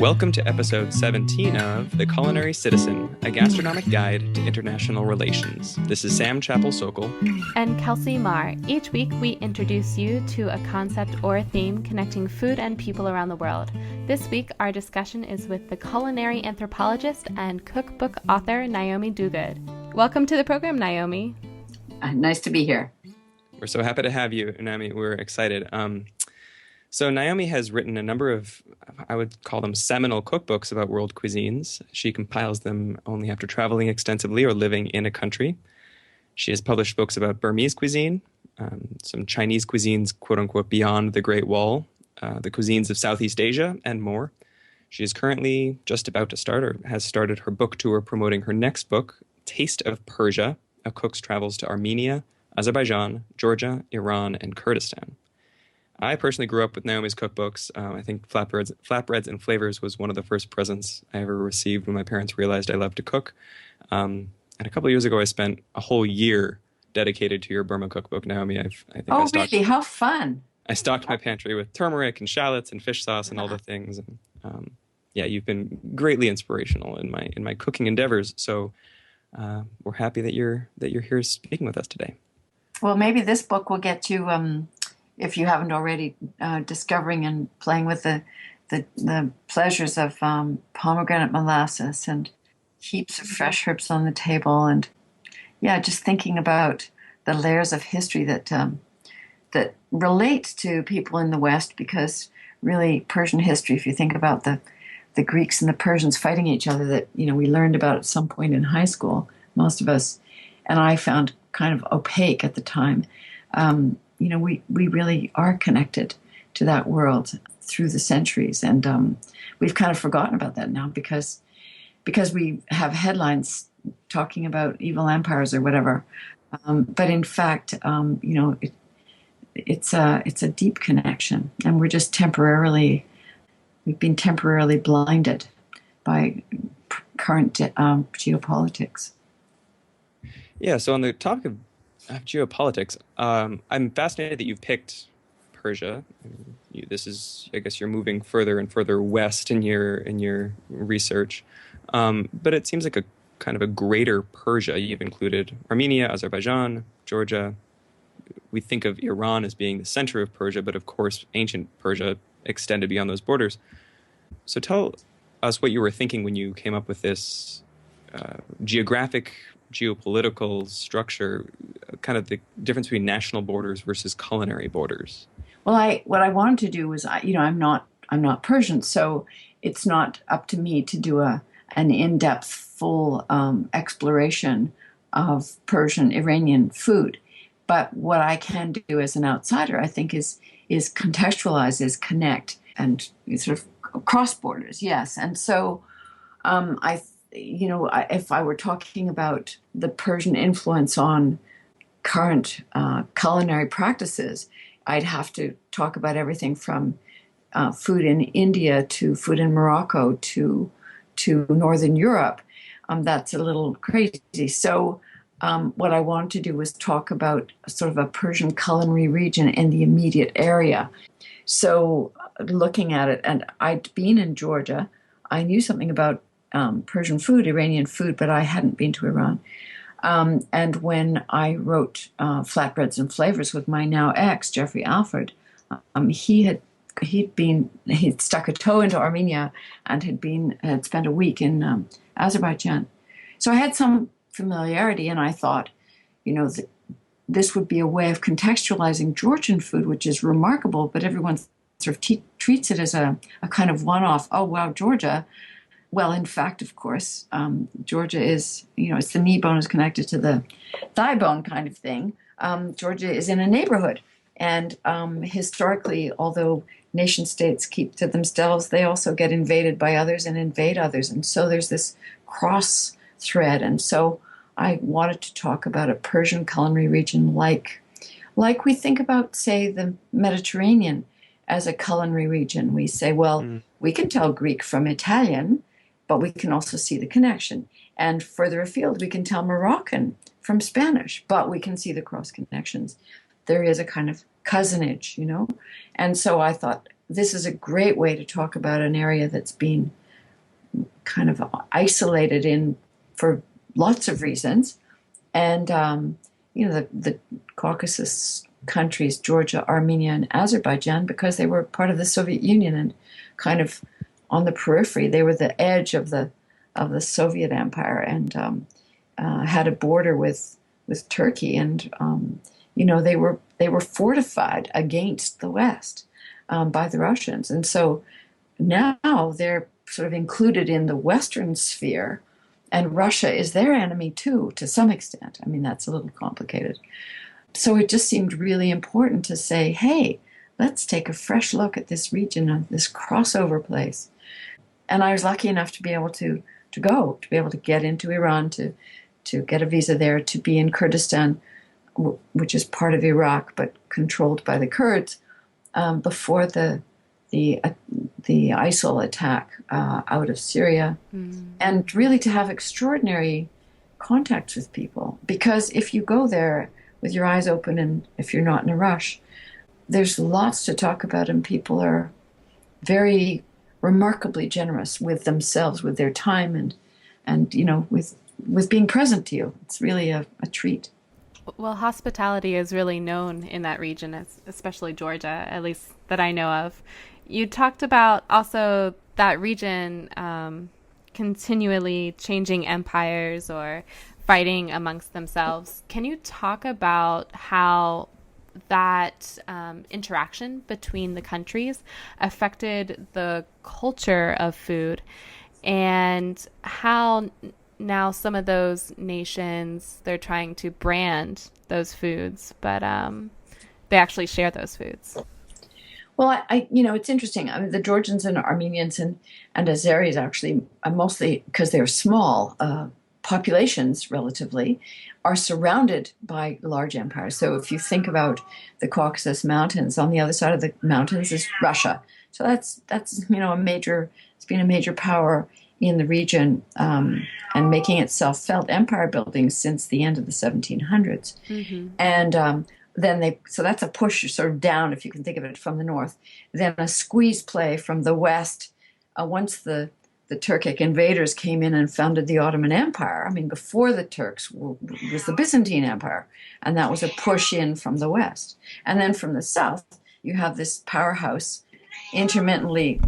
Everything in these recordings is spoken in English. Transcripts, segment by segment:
Welcome to episode 17 of The Culinary Citizen, a gastronomic guide to international relations. This is Sam Chappell-Sokol. And Kelsey Marr. Each week we introduce you to a concept or a theme connecting food and people around the world. This week our discussion is with the culinary anthropologist and cookbook author Naomi Dogood. Welcome to the program, Naomi. Nice to be here. We're so happy to have you, Naomi. We're excited. So Naomi has written a number of, I would call them seminal cookbooks about world cuisines. She compiles them only after traveling extensively or living in a country. She has published books about Burmese cuisine, some Chinese cuisines, quote-unquote, beyond the Great Wall, the cuisines of Southeast Asia, and more. She is currently just about to start, or has started her book tour promoting her next book, Taste of Persia, A Cook's Travels to Armenia, Azerbaijan, Georgia, Iran, and Kurdistan. I personally grew up with Naomi's cookbooks. I think Flatbreads and Flavors was one of the first presents I ever received when my parents realized I loved to cook. And a couple of years ago, I spent a whole year dedicated to your Burma cookbook, Naomi. Really? How fun. I stocked my pantry with turmeric and shallots and fish sauce and all the things. And you've been greatly inspirational in my cooking endeavors. So we're happy that you're here speaking with us today. Well, maybe this book will get you, if you haven't already, discovering and playing with the pleasures of pomegranate molasses and heaps of fresh herbs on the table, and just thinking about the layers of history that relate to people in the West, because really Persian history, if you think about the Greeks and the Persians fighting each other, that we learned about at some point in high school, most of us, and I found kind of opaque at the time. We really are connected to that world through the centuries, and we've kind of forgotten about that now because we have headlines talking about evil empires or whatever. But in fact, it's a deep connection, and we've been temporarily blinded by current geopolitics. Yeah. So on the topic of geopolitics, I'm fascinated that you've picked Persia. This is, I guess, you're moving further and further west in your research, but it seems like a kind of a greater Persia. You've included Armenia, Azerbaijan, Georgia. We think of Iran as being the center of Persia, but of course, ancient Persia extended beyond those borders. So tell us what you were thinking when you came up with this geographic, geopolitical structure, kind of the difference between national borders versus culinary borders. Well, what I wanted to do was, I'm not Persian, so it's not up to me to do an in-depth, full exploration of Persian Iranian food. But what I can do as an outsider, I think, is contextualize, is connect, and sort of cross borders. Yes, and so if I were talking about the Persian influence on current culinary practices, I'd have to talk about everything from food in India to food in Morocco to Northern Europe. That's a little crazy. So what I wanted to do was talk about sort of a Persian culinary region in the immediate area. So looking at it, and I'd been in Georgia, I knew something about Persian food, Iranian food, but I hadn't been to Iran. And when I wrote Flatbreads and Flavors with my now ex, Jeffrey Alford, he'd stuck a toe into Armenia and had spent a week in Azerbaijan. So I had some familiarity, and I thought, this would be a way of contextualizing Georgian food, which is remarkable, but everyone sort of treats it as a kind of one-off. Oh, wow, Georgia. Well, in fact, of course, Georgia is, it's the knee bone is connected to the thigh bone kind of thing. Georgia is in a neighborhood. And historically, although nation states keep to themselves, they also get invaded by others and invade others. And so there's this cross thread. And so I wanted to talk about a Persian culinary region like we think about, say, the Mediterranean as a culinary region. We say, we can tell Greek from Italian, but we can also see the connection. And further afield, we can tell Moroccan from Spanish, but we can see the cross connections. There is a kind of cousinage, And so I thought this is a great way to talk about an area that's been kind of isolated in for lots of reasons. And, the Caucasus countries, Georgia, Armenia, and Azerbaijan, because they were part of the Soviet Union and kind of on the periphery. They were the edge of the Soviet Empire, and had a border with Turkey, and they were fortified against the West by the Russians, and so now they're sort of included in the Western sphere, and Russia is their enemy too, to some extent. I mean, that's a little complicated. So it just seemed really important to say, hey, let's take a fresh look at this region, this crossover place. And I was lucky enough to be able to be able to get into Iran, to get a visa there, to be in Kurdistan, which is part of Iraq but controlled by the Kurds, before the ISIL attack out of Syria, and really to have extraordinary contacts with people. Because if you go there with your eyes open and if you're not in a rush, there's lots to talk about, and people are very remarkably generous with themselves, with their time, and with being present to you. It's really a treat. Well, hospitality is really known in that region, especially Georgia, at least that I know of. You talked about also that region continually changing empires or fighting amongst themselves. Can you talk about how that interaction between the countries affected the culture of food, and how now some of those nations, they're trying to brand those foods, but they actually share those foods? Well, it's interesting. I mean, the Georgians and Armenians and Azeris actually, mostly because they're small populations relatively, are surrounded by large empires. So if you think about the Caucasus Mountains, on the other side of the mountains is Russia. So that's it's been a major power in the region, and making itself felt, empire building since the end of the 1700s. Mm-hmm. And so that's a push sort of down, if you can think of it, from the north. Then a squeeze play from the west. Once the Turkic invaders came in and founded the Ottoman Empire, I mean, before the Turks was the Byzantine Empire, and that was a push in from the west. And then from the south, you have this powerhouse, intermittently,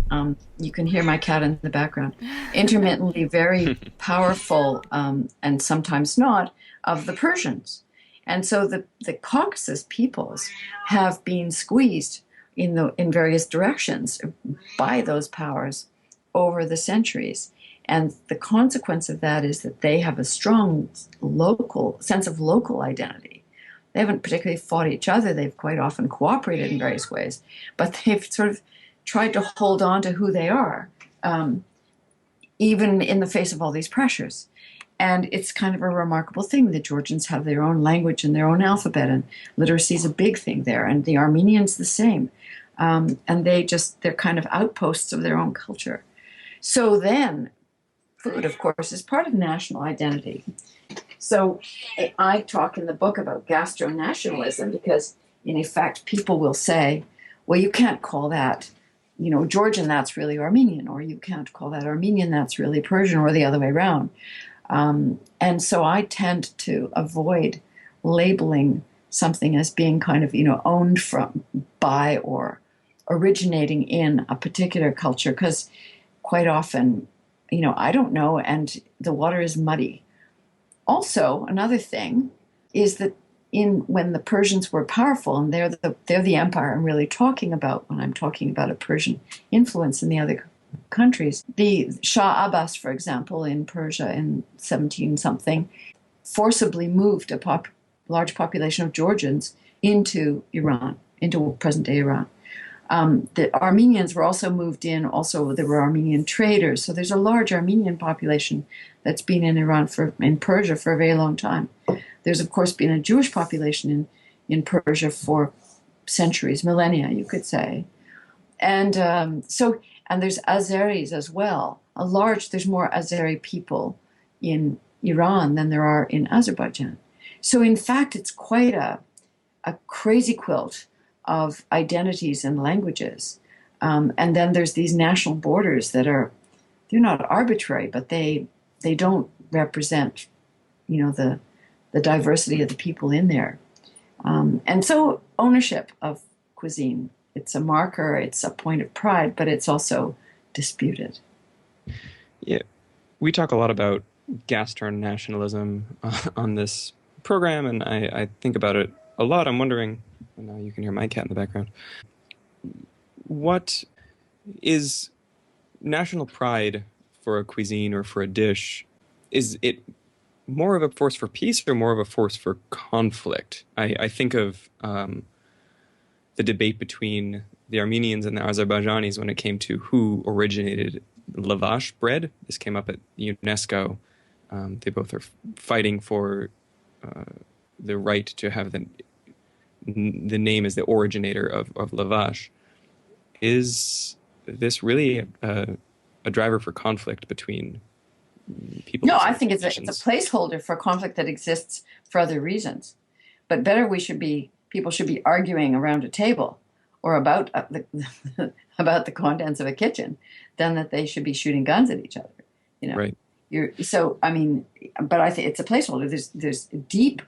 you can hear my cat in the background, intermittently very powerful, and sometimes not, of the Persians. And so the Caucasus peoples have been squeezed in various directions by those powers over the centuries. And the consequence of that is that they have a strong sense of local identity. They haven't particularly fought each other. They've quite often cooperated in various ways, but they've sort of tried to hold on to who they are, even in the face of all these pressures. And it's kind of a remarkable thing. The Georgians have their own language and their own alphabet, and literacy is a big thing there. And the Armenians the same. And they're kind of outposts of their own culture. So then, food, of course, is part of national identity. So I talk in the book about gastro-nationalism because, in effect, people will say, well, you can't call that, Georgian, that's really Armenian, or you can't call that Armenian, that's really Persian, or the other way around. And so I tend to avoid labeling something as being kind of, owned by or originating in a particular culture, because quite often, I don't know, and the water is muddy. Also, another thing is that when the Persians were powerful, and they're the empire I'm really talking about when I'm talking about a Persian influence in the other countries. The Shah Abbas, for example, in Persia in 17-something, forcibly moved a large population of Georgians into Iran, into present-day Iran. The Armenians were also moved in. Also, there were Armenian traders. So there's a large Armenian population that's been in in Persia for a very long time. There's, of course, been a Jewish population in Persia for centuries, millennia, you could say. And and there's Azeris as well. There's more Azeri people in Iran than there are in Azerbaijan. So in fact, it's quite a crazy quilt of identities and languages. And then there's these national borders that they're not arbitrary, but they don't represent, the diversity of the people in there. And so ownership of cuisine, it's a marker, it's a point of pride, but it's also disputed. Yeah, we talk a lot about gastronationalism on this program, and I think about it a lot. I'm wondering, and now you can hear my cat in the background, what is national pride for a cuisine or for a dish? Is it more of a force for peace or more of a force for conflict? I think of the debate between the Armenians and the Azerbaijanis when it came to who originated lavash bread. This came up at UNESCO. They both are fighting for the right to have the name as the originator of lavash. Is this really a driver for conflict between people? No, I think it's a placeholder for conflict that exists for other reasons. But better people should be arguing around a table or about about the contents of a kitchen than that they should be shooting guns at each other. Right. But I think it's a placeholder. There's deep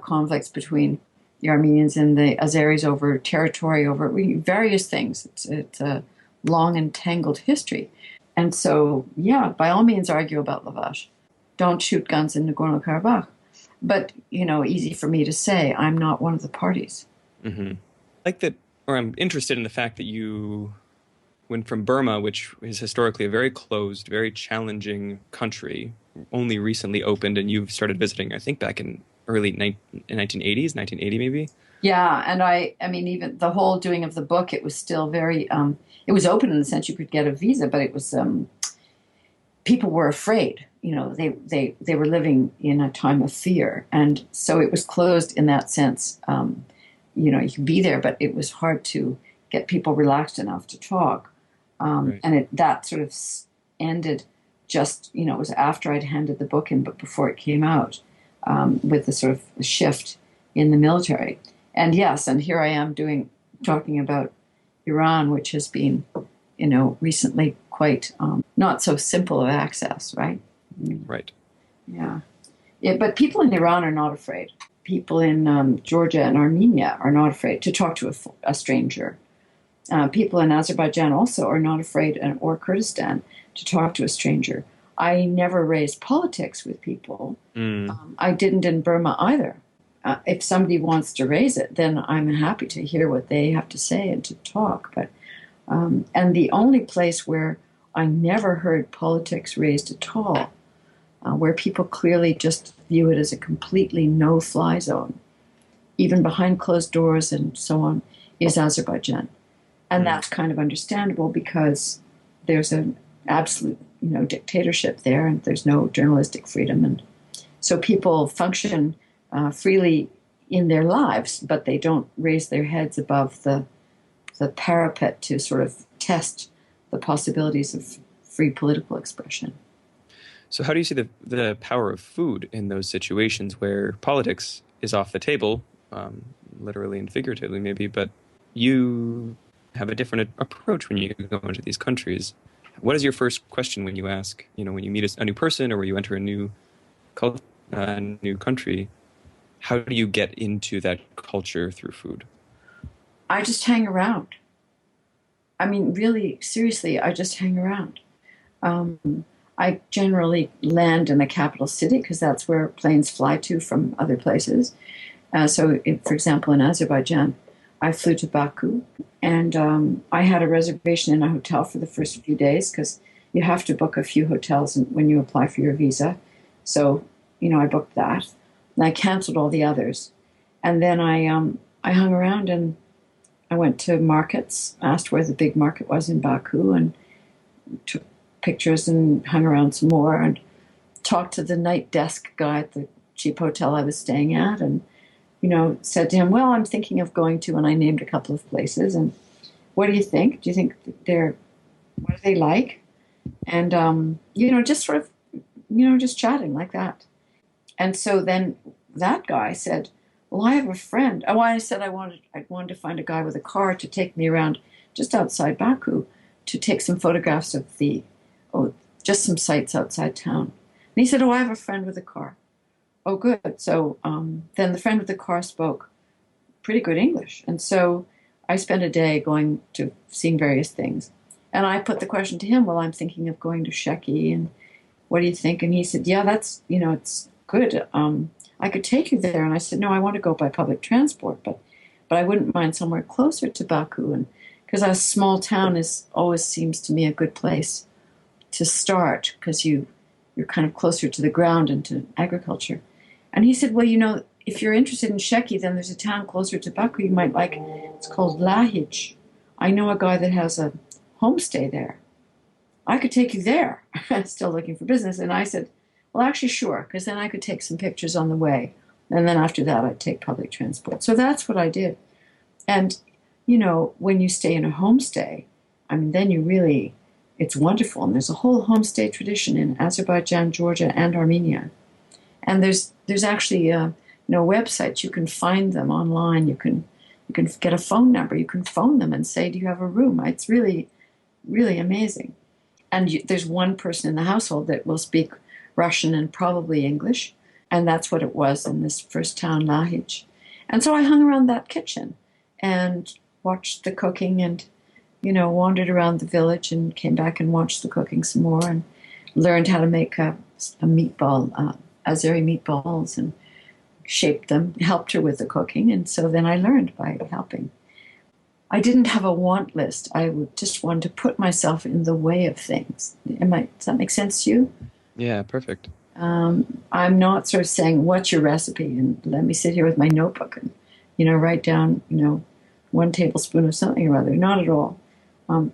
conflicts between the Armenians and the Azeris over territory, over various things. It's a long and tangled history. And so, yeah, by all means argue about lavash. Don't shoot guns in Nagorno-Karabakh. But, easy for me to say, I'm not one of the parties. Mm-hmm. I'm interested in the fact that you went from Burma, which is historically a very closed, very challenging country, only recently opened, and you've started visiting, I think, back in early 1980s, 1980 maybe? Yeah, and I mean, even the whole doing of the book, it was still very, it was open in the sense you could get a visa, but it was, people were afraid. They were living in a time of fear. And so it was closed in that sense. You could be there, but it was hard to get people relaxed enough to talk. Right. And that sort of ended just, it was after I'd handed the book in, but before it came out, with the sort of shift in the military. And yes, and here I am talking about Iran, which has been, recently quite not so simple of access, right? Right. Yeah. But people in Iran are not afraid. People in Georgia and Armenia are not afraid to talk to a stranger. People in Azerbaijan also are not afraid, or Kurdistan, to talk to a stranger. I never raised politics with people. I didn't in Burma either. If somebody wants to raise it, then I'm happy to hear what they have to say and to talk. But and the only place where I never heard politics raised at all, where people clearly just view it as a completely no-fly zone, even behind closed doors and so on, is Azerbaijan. And that's kind of understandable because there's an absolute, dictatorship there, and there's no journalistic freedom. And so people function freely in their lives, but they don't raise their heads above the parapet to sort of test the possibilities of free political expression. So how do you see the power of food in those situations where politics is off the table, literally and figuratively maybe, but you have a different approach when you go into these countries? What is your first question when you ask, when you meet a new person or when you enter a new country? How do you get into that culture through food? I just hang around. I mean, really, seriously, I just hang around. I generally land in a capital city because that's where planes fly to from other places. For example, in Azerbaijan, I flew to Baku, and I had a reservation in a hotel for the first few days because you have to book a few hotels when you apply for your visa. So, I booked that, and I canceled all the others. And then I hung around and I went to markets, asked where the big market was in Baku, and took pictures and hung around some more and talked to the night desk guy at the cheap hotel I was staying at, and said to him, well, I'm thinking of going to, and I named a couple of places, and what do you think? Do you think what do they like? And, just sort of, just chatting like that. And so then that guy said, well, I have a friend. Oh, I said I wanted to find a guy with a car to take me around just outside Baku to take some photographs of just some sights outside town. And he said, oh, I have a friend with a car. Oh, good. So then the friend with the car spoke pretty good English. And so I spent a day going to seeing various things. And I put the question to him, well, I'm thinking of going to Sheki, and what do you think? And he said, yeah, that's, it's good. I could take you there. And I said, no, I want to go by public transport, but I wouldn't mind somewhere closer to Baku. And because a small town always seems to me a good place to start, because you're kind of closer to the ground and to agriculture. And he said, well, if you're interested in Sheki, then there's a town closer to Baku you might like. It's called Lahij. I know a guy that has a homestay there. I could take you there. I'm still looking for business. And I said, well, actually, sure, because then I could take some pictures on the way. And then after that, I'd take public transport. So that's what I did. And, when you stay in a homestay, then it's wonderful. And there's a whole homestay tradition in Azerbaijan, Georgia, and Armenia. And there's actually websites. You can find them online. You can get a phone number. You can phone them and say, do you have a room? It's really, really amazing. And there's one person in the household that will speak Russian and probably English. And that's what it was in this first town, Lahij. And so I hung around that kitchen and watched the cooking and, wandered around the village and came back and watched the cooking some more and learned how to make a meatball, Azeri meatballs, and shaped them, helped her with the cooking. And so then I learned by helping. I didn't have a want list. I just wanted to put myself in the way of things. Does that make sense to you? Yeah, perfect. I'm not sort of saying, what's your recipe? And let me sit here with my notebook and, write down, 1 tablespoon of something or other. Not at all.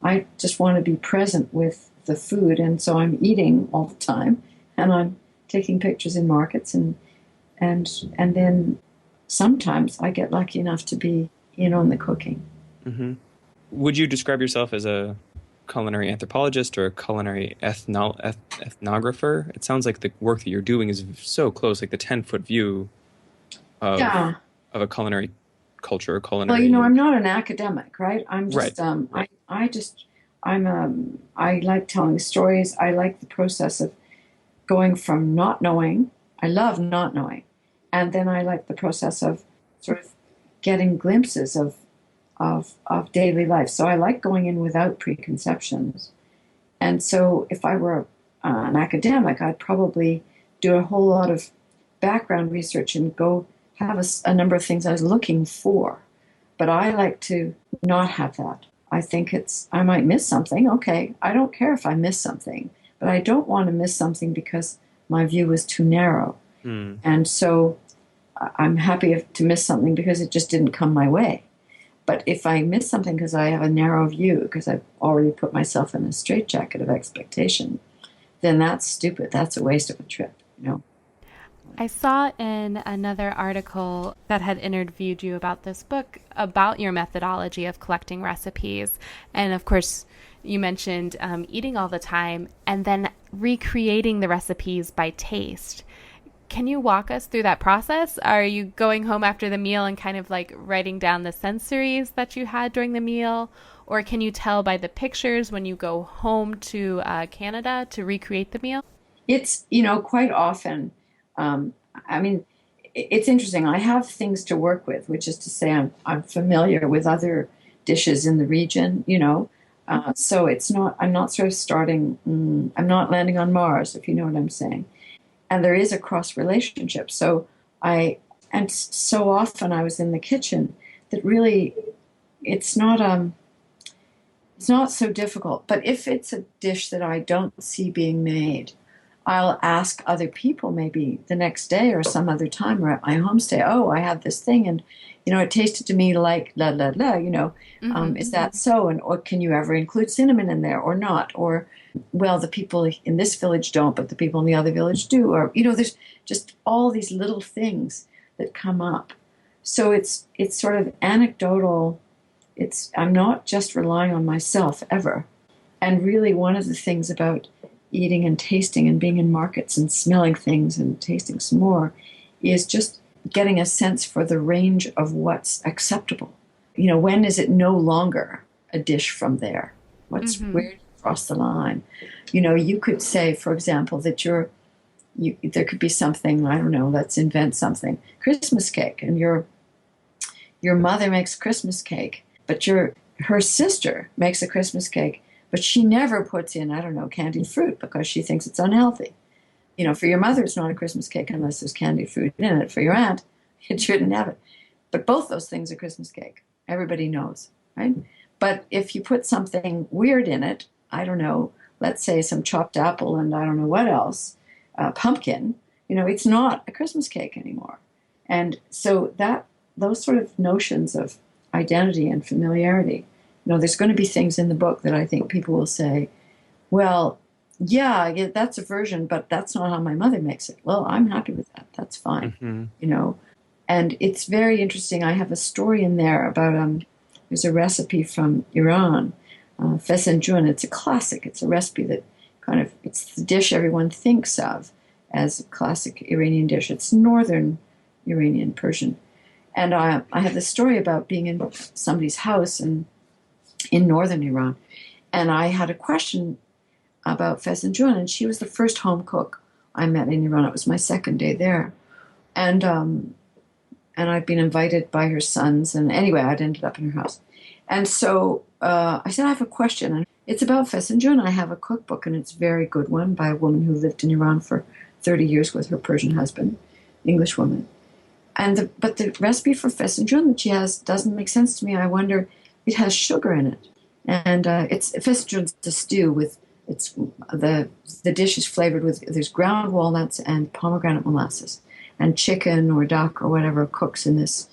I just want to be present with the food. And so I'm eating all the time, and I'm taking pictures in markets, and then sometimes I get lucky enough to be in on the cooking. Mm-hmm. Would you describe yourself as a culinary anthropologist or a culinary ethnographer? It sounds like the work that you're doing is so close, like the 10-foot view of a culinary culture, or culinary. Well, I'm not an academic, right? I'm just, right. I like telling stories. I like the process of going from not knowing. I love not knowing. And then I like the process of sort of getting glimpses of daily life. So I like going in without preconceptions. And so if I were an academic, I'd probably do a whole lot of background research and go have a number of things I was looking for. But I like to not have that. I think I might miss something. Okay, I don't care if I miss something, but I don't want to miss something because my view is too narrow. And so I'm happy to miss something because it just didn't come my way. But if I miss something because I have a narrow view, because I've already put myself in a straitjacket of expectation, then that's stupid. That's a waste of a trip, I saw in another article that had interviewed you about this book about your methodology of collecting recipes. And of course, you mentioned eating all the time and then recreating the recipes by taste. Can you walk us through that process? Are you going home after the meal and kind of like writing down the sensories that you had during the meal? Or can you tell by the pictures when you go home to Canada to recreate the meal? It's, quite often, it's interesting. I have things to work with, which is to say I'm familiar with other dishes in the region, so I'm not sort of starting, I'm not landing on Mars, if you know what I'm saying. And there is a cross relationship. So so often I was in the kitchen that really it's not so difficult. But if it's a dish that I don't see being made, I'll ask other people maybe the next day or some other time or at my homestay, oh, I have this thing and, it tasted to me like la, la, la, is that so? And or can you ever include cinnamon in there or not? Or, well, the people in this village don't, but the people in the other village do. Or, there's just all these little things that come up. So it's sort of anecdotal. I'm not just relying on myself ever. And really one of the things about eating and tasting and being in markets and smelling things and tasting some more is just getting a sense for the range of what's acceptable. When is it no longer a dish from there? Where do you cross the line? You know, you could say, for example, that there could be something, I don't know, let's invent something, Christmas cake, and your mother makes Christmas cake, but her sister makes a Christmas cake, but she never puts in, I don't know, candied fruit because she thinks it's unhealthy. You know, for your mother, it's not a Christmas cake unless there's candied fruit in it. For your aunt, it shouldn't have it. But both those things are Christmas cake. Everybody knows, right? But if you put something weird in it, I don't know, let's say some chopped apple and I don't know what else, pumpkin, you know, it's not a Christmas cake anymore. And so those sort of notions of identity and familiarity, you know, there's going to be things in the book that I think people will say, well, yeah, that's a version, but that's not how my mother makes it. Well, I'm happy with that. That's fine, you know. And it's very interesting. I have a story in there about, there's a recipe from Iran, fesenjoon. It's a classic. It's a recipe that it's the dish everyone thinks of as a classic Iranian dish. It's northern Iranian Persian. And I have this story about being in somebody's house in northern Iran. And I had a question about fesenjoon, and she was the first home cook I met in Iran. It was my second day there. And I'd been invited by her sons. And anyway, I'd ended up in her house. And so I said, I have a question. And it's about fesenjoon. I have a cookbook, and it's a very good one by a woman who lived in Iran for 30 years with her Persian husband, English woman. But the recipe for fesenjoon that she has doesn't make sense to me. I wonder, it has sugar in it. And fesenjoon's a stew with, the dish is flavored with, there's ground walnuts and pomegranate molasses. And chicken or duck or whatever cooks in this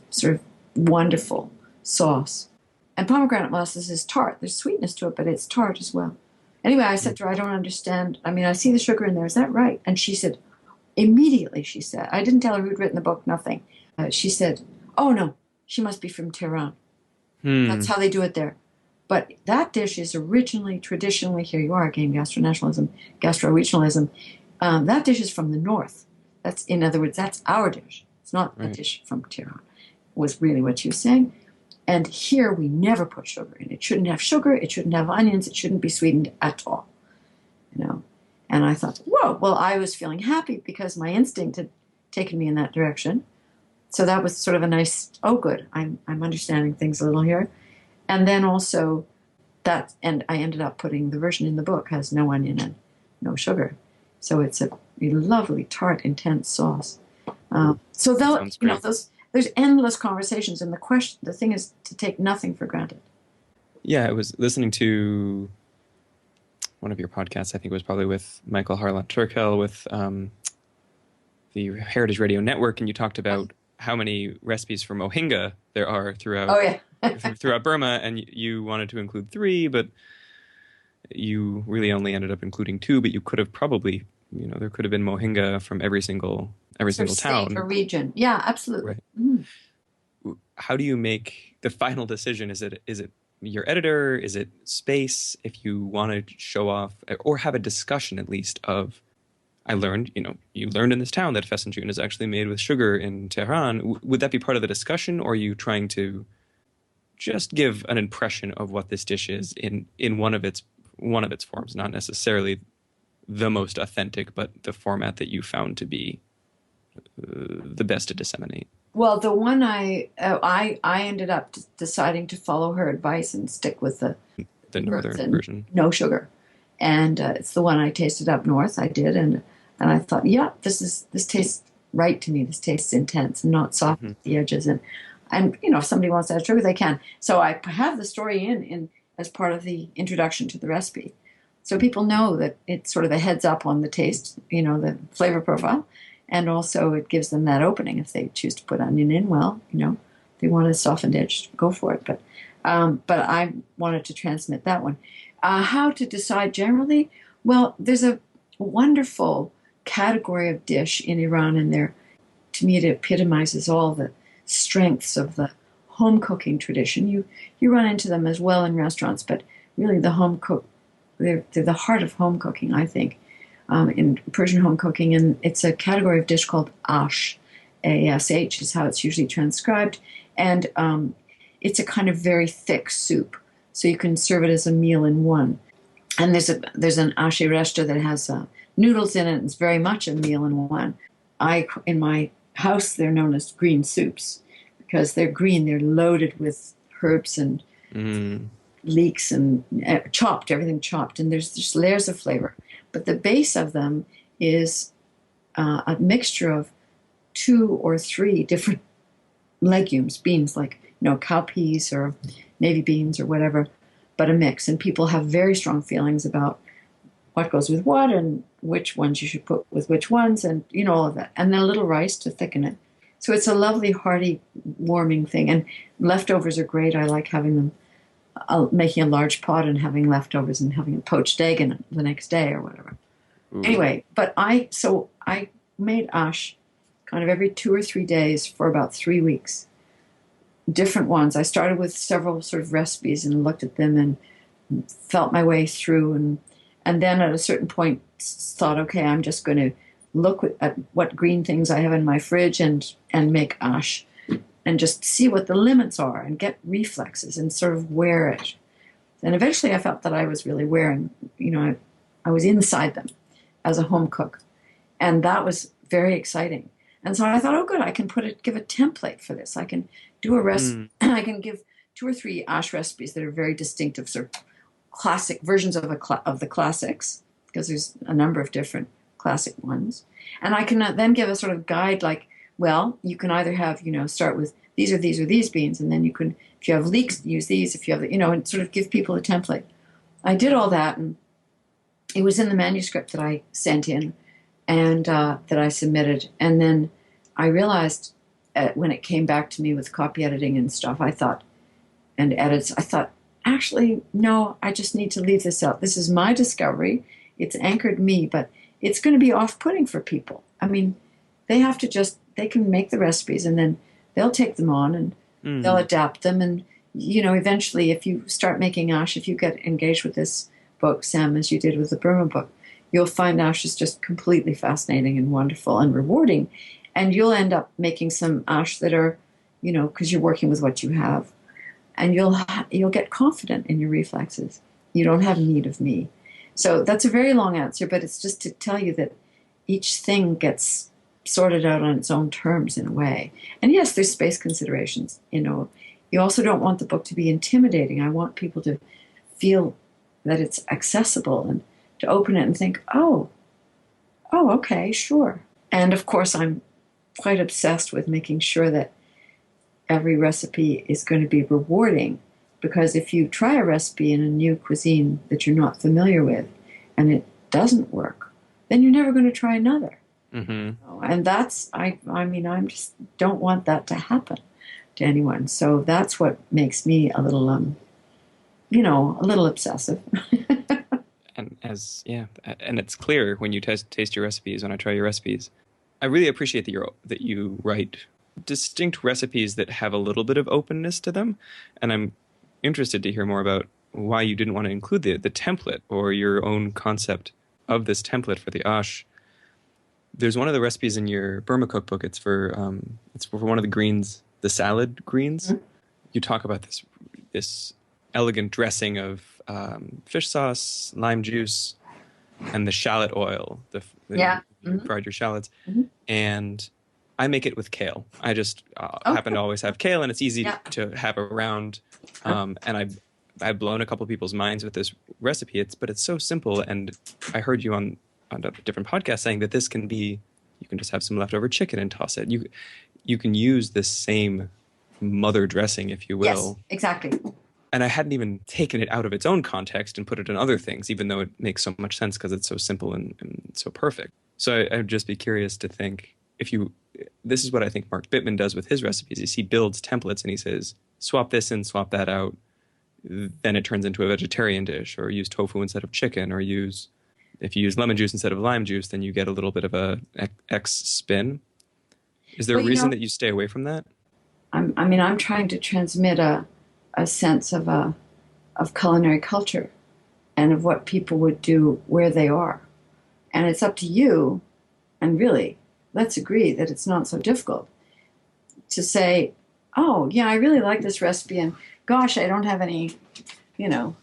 sort of wonderful sauce. And pomegranate molasses is tart. There's sweetness to it, but it's tart as well. Anyway, I said to her, I don't understand. I mean, I see the sugar in there. Is that right? And she said, immediately, she said, I didn't tell her who'd written the book, nothing. She said, oh, no, she must be from Tehran. That's how they do it there. But that dish is traditionally, here you are, again, gastro-regionalism. That dish is from the north. In other words, that's our dish. It's not a dish from Tehran, was really what she was saying. And here we never put sugar in. It shouldn't have sugar. It shouldn't have onions. It shouldn't be sweetened at all. You know. And I thought, whoa, well, I was feeling happy because my instinct had taken me in that direction. So that was sort of a nice, oh, good, I'm understanding things a little here. And then also and I ended up putting the version in the book has no onion and no sugar. So it's a lovely, tart, intense sauce. So there's endless conversations, and the thing is to take nothing for granted. Yeah, I was listening to one of your podcasts. I think it was probably with Michael Harlan-Turkel with the Heritage Radio Network, and you talked about how many recipes for mohinga there are throughout throughout Burma, and you wanted to include 3, but you really only ended up including 2. But you could have probably, there could have been mohinga from every single town or region. Yeah, absolutely. Right. How do you make the final decision? Is it your editor? Is it space? If you want to show off or have a discussion at least of, I learned, you learned in this town that fesenjoon is actually made with sugar in Tehran. Would that be part of the discussion, or are you trying to just give an impression of what this dish is in one of its forms, not necessarily the most authentic, but the format that you found to be the best to disseminate? Well, the one I ended up deciding to follow her advice and stick with the northern version, no sugar, and it's the one I tasted up north. I did, and I thought, yeah, this tastes right to me. This tastes intense and not soft at the edges, and if somebody wants to add sugar, they can. So I have the story in as part of the introduction to the recipe, so people know that it's sort of a heads up on the taste, the flavor profile. And also it gives them that opening if they choose to put onion in. Well, they want a softened edge, go for it. But I wanted to transmit that one. How to decide generally? Well, there's a wonderful category of dish in Iran, and to me, it epitomizes all the strengths of the home cooking tradition. You run into them as well in restaurants, but really the home cook, they're the heart of home cooking, I think. In Persian home cooking, and it's a category of dish called ash. A-S-H is how it's usually transcribed. And it's a kind of very thick soup. So you can serve it as a meal in one. And there's an ashi reshta that has noodles in it. And it's very much a meal in one. In my house, they're known as green soups because they're green. They're loaded with herbs and leeks and chopped, everything chopped. And there's just layers of flavor. But the base of them is a mixture of 2 or 3 different legumes, beans, like, cowpeas or navy beans or whatever, but a mix. And people have very strong feelings about what goes with what and which ones you should put with which ones and, all of that. And then a little rice to thicken it. So it's a lovely, hearty, warming thing. And leftovers are great. I like having them, making a large pot and having leftovers and having a poached egg in it the next day or whatever. Ooh. Anyway, but I made ash kind of every 2 or 3 days for about 3 weeks. Different ones. I started with several sort of recipes and looked at them and felt my way through. And then at a certain point thought, okay, I'm just going to look at what green things I have in my fridge and make ash and just see what the limits are and get reflexes and sort of wear it. And eventually I felt that I was really wearing, I was inside them as a home cook. And that was very exciting. And so I thought, oh, good, I can give a template for this. I can do a recipe. I can give 2 or 3 ash recipes that are very distinctive, sort of classic versions of the classics, because there's a number of different classic ones. And I can then give a sort of guide, like, well, you can either have, start with these or these beans, and then you can, if you have leeks, use these. If you have, and sort of give people a template. I did all that, and it was in the manuscript that I sent in and that I submitted. And then I realized when it came back to me with copy editing and stuff, and edits, I thought, actually, no, I just need to leave this out. This is my discovery. It's anchored me, but it's going to be off-putting for people. I mean, they can make the recipes and then they'll take them on and they'll adapt them. And, eventually if you start making ash, if you get engaged with this book, Sam, as you did with the Burma book, you'll find ash is just completely fascinating and wonderful and rewarding. And you'll end up making some ash that are, because you're working with what you have. And you'll get confident in your reflexes. You don't have need of me. So that's a very long answer, but it's just to tell you that each thing gets sorted out on its own terms in a way. And yes, there's space considerations. You also don't want the book to be intimidating. I want people to feel that it's accessible and to open it and think, oh, okay, sure. And of course, I'm quite obsessed with making sure that every recipe is going to be rewarding, because if you try a recipe in a new cuisine that you're not familiar with and it doesn't work, then you're never going to try another. Mm-hmm. And that's, I just don't want that to happen to anyone. So that's what makes me a little, a little obsessive. And and it's clear when you taste your recipes, when I try your recipes. I really appreciate that you write distinct recipes that have a little bit of openness to them. And I'm interested to hear more about why you didn't want to include the template or your own concept of this template for the ash. There's one of the recipes in your Burma cookbook. It's for one of the greens, the salad greens. Mm-hmm. You talk about this elegant dressing of fish sauce, lime juice, and the shallot oil. You fried your shallots. Mm-hmm. And I make it with kale. I just happen to always have kale, and it's easy to have around. And I've blown a couple people's minds with this recipe. But it's so simple. And I heard you on a different podcast saying that this can be, you can just have some leftover chicken and toss it. You can use this same mother dressing, if you will. Yes, exactly. And I hadn't even taken it out of its own context and put it in other things, even though it makes so much sense because it's so simple and so perfect. So I'd just be curious to think, this is what I think Mark Bittman does with his recipes, is he builds templates and he says, swap this in, swap that out. Then it turns into a vegetarian dish, or use tofu instead of chicken, or if you use lemon juice instead of lime juice, then you get a little bit of a X spin. Is there a reason that you stay away from that? I'm trying to transmit a sense of culinary culture and of what people would do where they are. And it's up to you, and really, let's agree that it's not so difficult to say, oh, yeah, I really like this recipe, and gosh, I don't have any,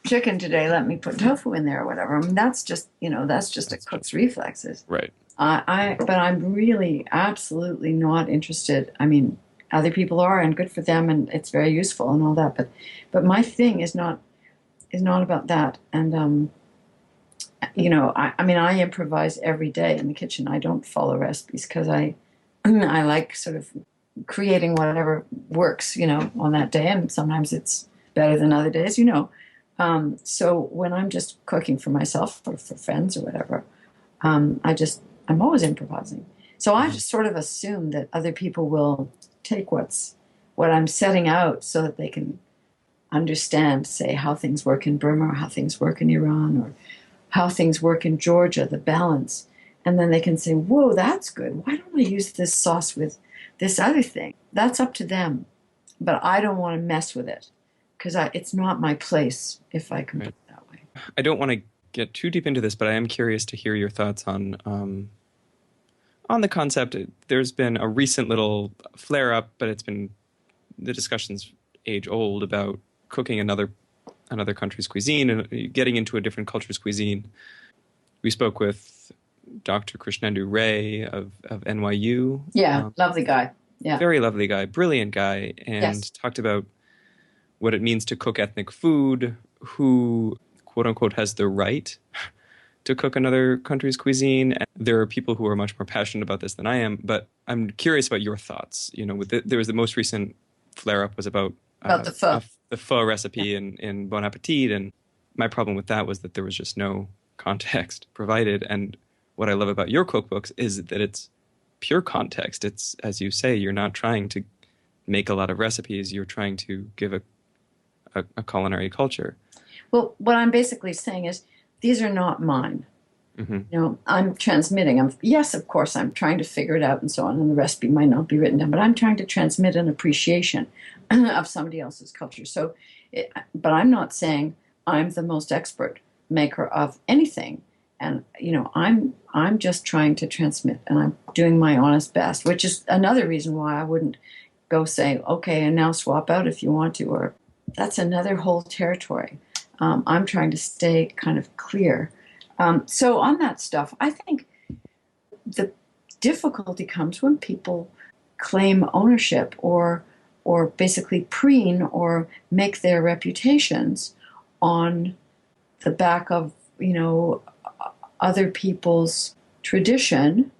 chicken today. Let me put tofu in there or whatever. I mean, that's just a That's cook's just reflexes. right. But I'm really absolutely not interested. I mean, other people are, and good for them, and it's very useful and all that. But my thing is not about that. And I mean, I improvise every day in the kitchen. I don't follow recipes because I like sort of creating whatever works, on that day, and sometimes it's better than other days. So when I'm just cooking for myself or for friends or whatever, I'm always improvising. So I Mhm. just sort of assume that other people will take what I'm setting out so that they can understand, say, how things work in Burma or how things work in Iran or how things work in Georgia, the balance. And then they can say, whoa, that's good. Why don't I use this sauce with this other thing? That's up to them. But I don't want to mess with it because it's not my place, if I can put Right. it that way. I don't want to get too deep into this, but I am curious to hear your thoughts on the concept. There's been a recent little flare up, but the discussion's age old about cooking another country's cuisine and getting into a different culture's cuisine. We spoke with Dr. Krishnendu Ray of NYU. Yeah, lovely guy. Yeah. Very lovely guy, brilliant guy, Yes. and talked about what it means to cook ethnic food, who, quote unquote, has the right to cook another country's cuisine. And there are people who are much more passionate about this than I am, but I'm curious about your thoughts. There was the most recent flare up was about About the pho. the pho recipe in Bon Appetit, and my problem with that was that there was just no context provided. And what I love about your cookbooks is that it's pure context. It's, as you say, you're not trying to make a lot of recipes. You're trying to give a culinary culture. Well, what I'm basically saying is these are not mine. Hmm. I'm transmitting. Yes, of course, I'm trying to figure it out and so on, and the recipe might not be written down, but I'm trying to transmit an appreciation of somebody else's culture. But I'm not saying I'm the most expert maker of anything. And, I'm just trying to transmit, and I'm doing my honest best, which is another reason why I wouldn't go say, okay, and now swap out if you want to, or that's another whole territory. I'm trying to stay kind of clear. So on that stuff, I think the difficulty comes when people claim ownership or basically preen or make their reputations on the back of other people's tradition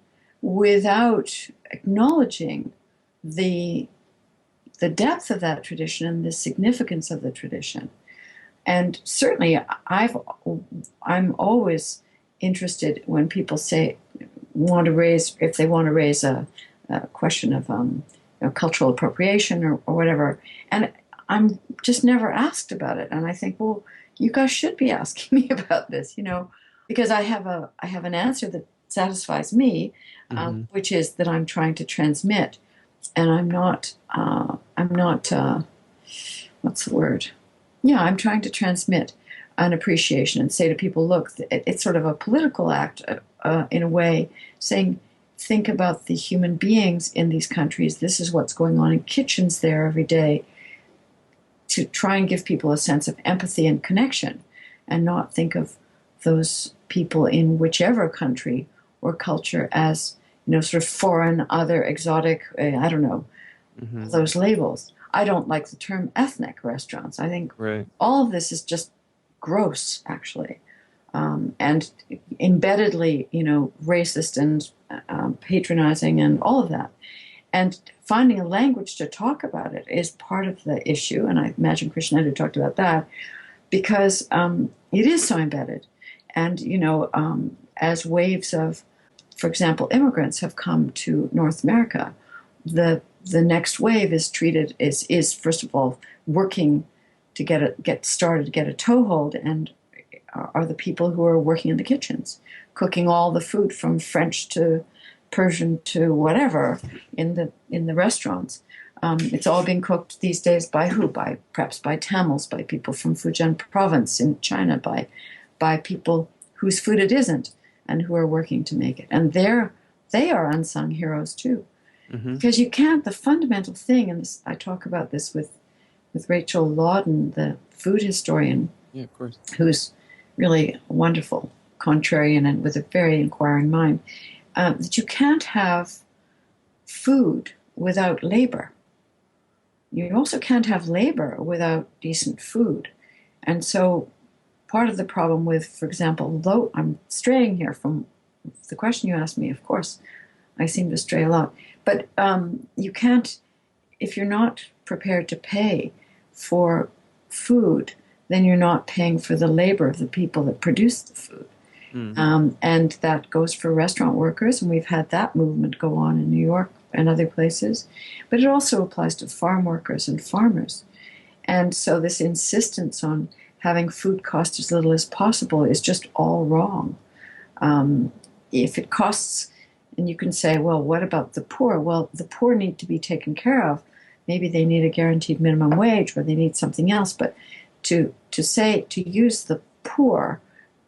without acknowledging the depth of that tradition and the significance of the tradition. And certainly, I'm always interested when people say if they want to raise a question of cultural appropriation or whatever, and I'm just never asked about it. And I think, well, you guys should be asking me about this, because I have an answer that satisfies me, which is that I'm trying to transmit, and I'm not what's the word? Yeah, I'm trying to transmit an appreciation and say to people, look, it's sort of a political act in a way, saying, think about the human beings in these countries. This is what's going on in kitchens there every day, to try and give people a sense of empathy and connection and not think of those people in whichever country or culture as, sort of foreign, other, exotic, I don't know, those labels. I don't like the term ethnic restaurants. I think Right. all of this is just gross, actually, and embeddedly, racist and patronizing and all of that. And finding a language to talk about it is part of the issue, and I imagine Krishnendu talked about that, because it is so embedded. And, as waves of, for example, immigrants have come to North America, the next wave is first of all working to get started, get a toehold, and are the people who are working in the kitchens, cooking all the food from French to Persian to whatever in the restaurants. It's all being cooked these days by who? Perhaps by Tamils, by people from Fujian province in China, by people whose food it isn't, and who are working to make it. And they are unsung heroes too. Hmm. Because you can't, the fundamental thing, and this, I talk about this with Rachel Lawden, the food historian, Yeah, of course. who's really a wonderful contrarian and with a very inquiring mind, that you can't have food without labor. You also can't have labor without decent food. And so part of the problem with, for example, though I'm straying here from the question you asked me, of course, I seem to stray a lot. But you can't, if you're not prepared to pay for food, then you're not paying for the labor of the people that produce the food. And that goes for restaurant workers, and we've had that movement go on in New York and other places. But it also applies to farm workers and farmers. And so this insistence on having food cost as little as possible is just all wrong. If it costs, and you can say, well, what about the poor? Well, the poor need to be taken care of. Maybe they need a guaranteed minimum wage or they need something else. But to use the poor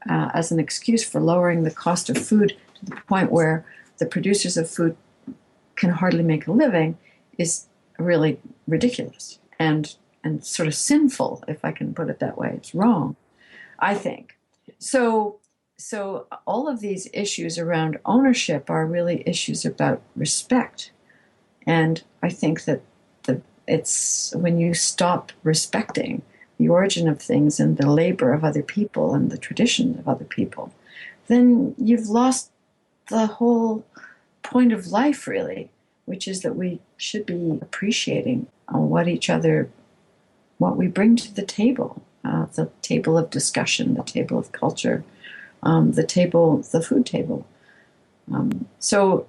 as an excuse for lowering the cost of food to the point where the producers of food can hardly make a living is really ridiculous and sort of sinful, if I can put it that way. It's wrong, I think. So all of these issues around ownership are really issues about respect. And I think that it's when you stop respecting the origin of things and the labor of other people and the tradition of other people, then you've lost the whole point of life, really, which is that we should be appreciating what we bring to the table of discussion, the table of culture, the food table. So,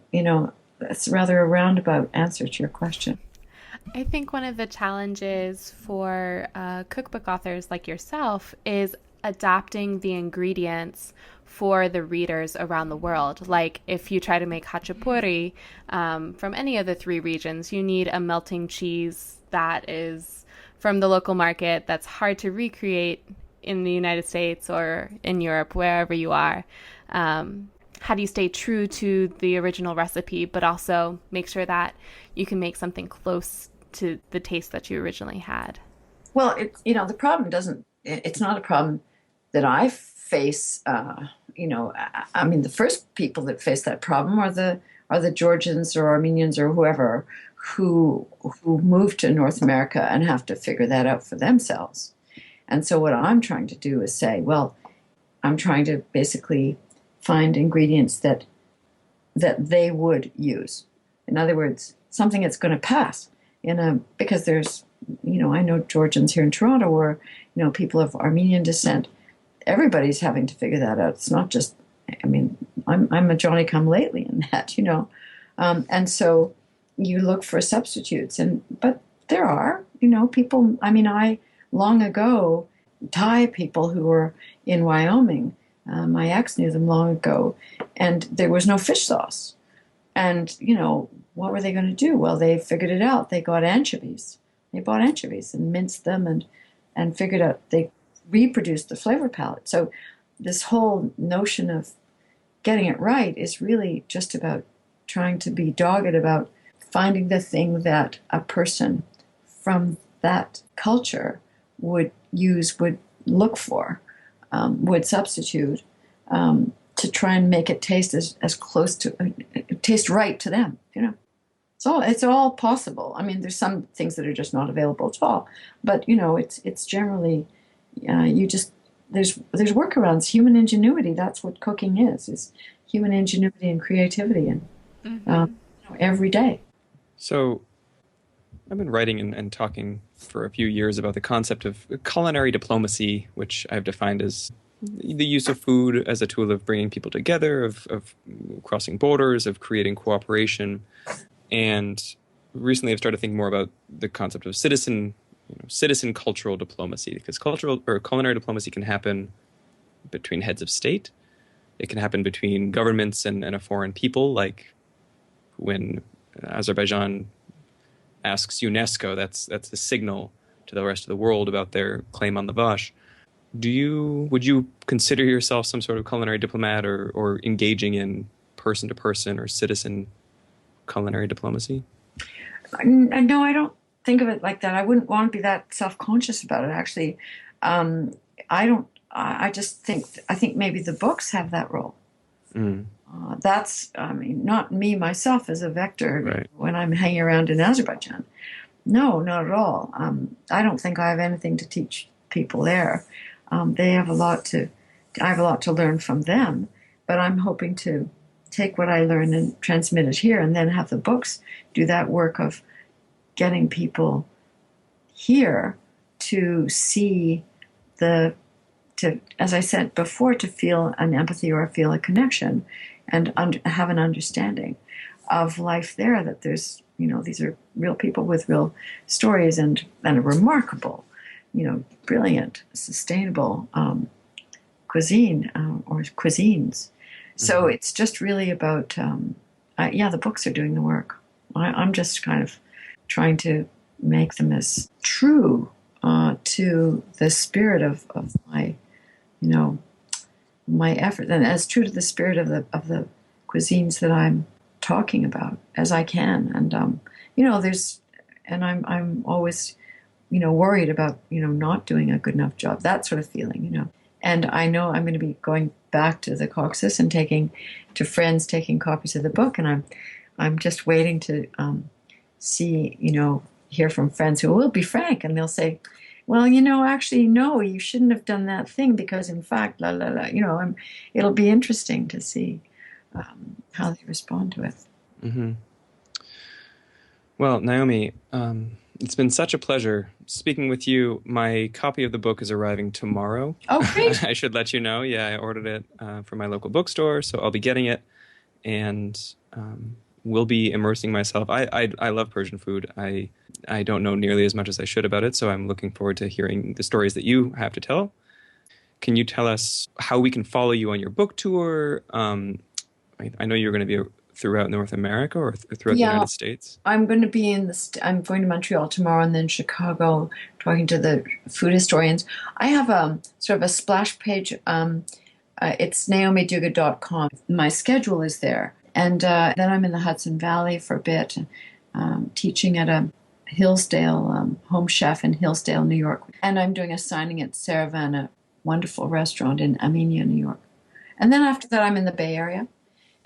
that's rather a roundabout answer to your question. I think one of the challenges for cookbook authors like yourself is adapting the ingredients for the readers around the world. Like if you try to make hachapuri from any of the three regions, you need a melting cheese that is from the local market that's hard to recreate in the United States or in Europe, wherever you are. How do you stay true to the original recipe, but also make sure that you can make something close to the taste that you originally had? Well, the problem it's not a problem that I face. I mean, the first people that face that problem are the Georgians or Armenians or whoever who move to North America and have to figure that out for themselves. And so what I'm trying to do is say, well, I'm trying to basically find ingredients that they would use. In other words, something that's going to pass because there's, I know Georgians here in Toronto or, people of Armenian descent. Everybody's having to figure that out. It's not just, I'm a Johnny-come-lately in that, and so you look for substitutes, but there are, people. I long ago, Thai people who were in Wyoming. My ex knew them long ago, and there was no fish sauce. And, what were they going to do? Well, they figured it out. They got anchovies. They bought anchovies and minced them and figured out they reproduced the flavor palette. So this whole notion of getting it right is really just about trying to be dogged about finding the thing that a person from that culture would use, would look for, would substitute to try and make it taste as close to taste right to them. So it's all possible. I mean, there's some things that are just not available at all, but it's generally there's workarounds. Human ingenuity. That's what cooking is human ingenuity and creativity, and every day. So I've been writing and talking for a few years about the concept of culinary diplomacy, which I've defined as the use of food as a tool of bringing people together, of crossing borders, of creating cooperation. And recently I've started to think more about the concept of citizen cultural diplomacy, because cultural or culinary diplomacy can happen between heads of state. It can happen between governments and a foreign people, like when Azerbaijan asks UNESCO, that's the signal to the rest of the world about their claim on the Vash. Would you consider yourself some sort of culinary diplomat or engaging in person to person or citizen culinary diplomacy? No, I don't think of it like that. I wouldn't want to be that self-conscious about it, actually. I don't, I just think, I think maybe the books have that role. Mm. That's, I mean, not me myself as a vector Right. when I'm hanging around in Azerbaijan. No, not at all. I don't think I have anything to teach people there. They have a lot to, I have a lot to learn from them, but I'm hoping to take what I learn and transmit it here, and then have the books do that work of getting people here to see to, as I said before, to feel an empathy or feel a connection and have an understanding of life there, that there's, these are real people with real stories and a remarkable, brilliant, sustainable cuisine or cuisines. So it's just really about, the books are doing the work. I'm just kind of trying to make them as true to the spirit of my, my effort, and as true to the spirit of the cuisines that I'm talking about as I can. And I'm always, worried about, not doing a good enough job, that sort of feeling, And I know I'm going to be going back to the Caucasus and taking copies of the book, and I'm just waiting to see, hear from friends who will be frank, and they'll say, well, actually, no, you shouldn't have done that thing because, in fact, la la la. It'll be interesting to see how they respond to it. Mm-hmm. Well, Naomi, it's been such a pleasure speaking with you. My copy of the book is arriving tomorrow. Oh, great! I should let you know. Yeah, I ordered it from my local bookstore, so I'll be getting it, and will be immersing myself. I love Persian food. I don't know nearly as much as I should about it, so I'm looking forward to hearing the stories that you have to tell. Can you tell us how we can follow you on your book tour? I know you're going to be throughout North America or throughout the United States. I'm going to be I'm going to Montreal tomorrow, and then Chicago, talking to the food historians. I have a sort of a splash page. It's naomiduga.com. My schedule is there. And then I'm in the Hudson Valley for a bit, teaching at a Hillsdale home chef in Hillsdale, New York. And I'm doing a signing at Saravan, a wonderful restaurant in Armenia, New York. And then after that, I'm in the Bay Area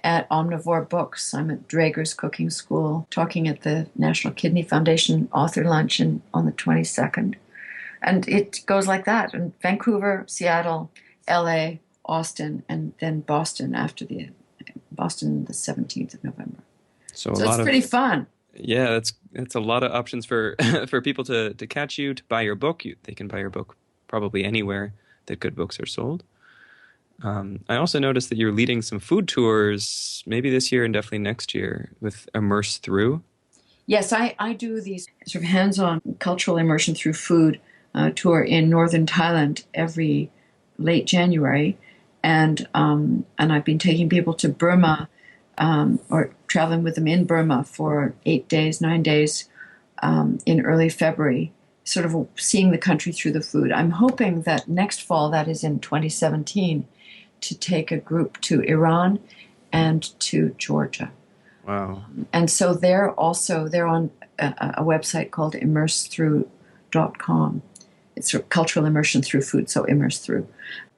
at Omnivore Books. I'm at Draeger's Cooking School, talking at the National Kidney Foundation author luncheon on the 22nd. And it goes like that. And Vancouver, Seattle, LA, Austin, and then Boston Boston the 17th of November. So it's pretty fun. Yeah, that's a lot of options for for people to catch you, to buy your book. They can buy your book probably anywhere that good books are sold. I also noticed that you're leading some food tours, maybe this year and definitely next year, with Immerse Through. Yes, I do these sort of hands-on cultural immersion through food tour in northern Thailand every late January. And I've been taking people to Burma or traveling with them in Burma for 9 days in early February, sort of seeing the country through the food. I'm hoping that next fall, that is in 2017, to take a group to Iran and to Georgia. Wow. And so they're on a website called immersethrough.com. It's sort of cultural immersion through food, so Immerse Through.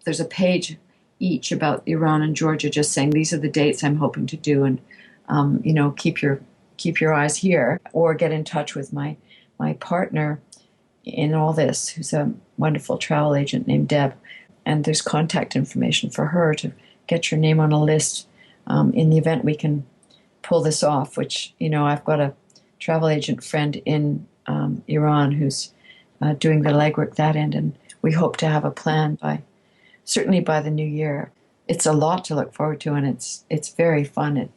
There's a page each about Iran and Georgia, just saying these are the dates I'm hoping to do, and keep your eyes here, or get in touch with my partner in all this, who's a wonderful travel agent named Deb, and there's contact information for her to get your name on a list in the event we can pull this off. Which I've got a travel agent friend in Iran who's doing the legwork that end, and we hope to have a plan certainly by the new year. It's a lot to look forward to, and it's very fun.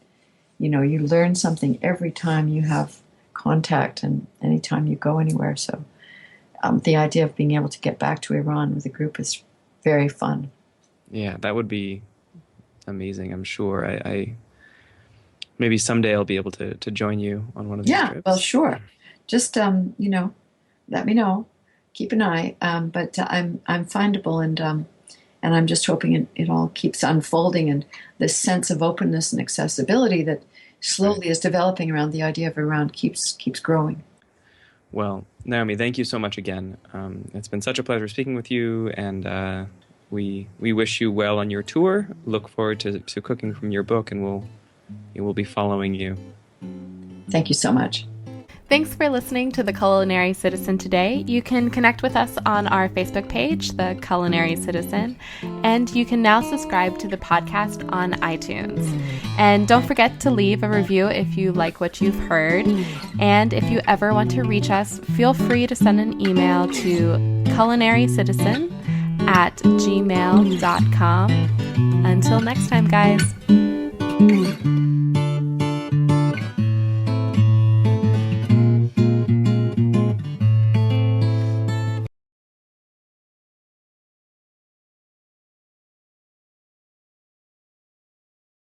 You learn something every time you have contact and anytime you go anywhere. So the idea of being able to get back to Iran with a group is very fun. Yeah, that would be amazing, I'm sure. I maybe someday I'll be able to join you on one of these trips. Yeah, well, sure. Just, let me know. Keep an eye. But I'm findable, and I'm just hoping it all keeps unfolding, and this sense of openness and accessibility that slowly is developing around the idea of around keeps growing. Well, Naomi, thank you so much again. It's been such a pleasure speaking with you, and we wish you well on your tour. Look forward to cooking from your book, and we'll be following you. Thank you so much. Thanks for listening to The Culinary Citizen today. You can connect with us on our Facebook page, The Culinary Citizen, and you can now subscribe to the podcast on iTunes. And don't forget to leave a review if you like what you've heard. And if you ever want to reach us, feel free to send an email to culinarycitizen@gmail.com. Until next time, guys.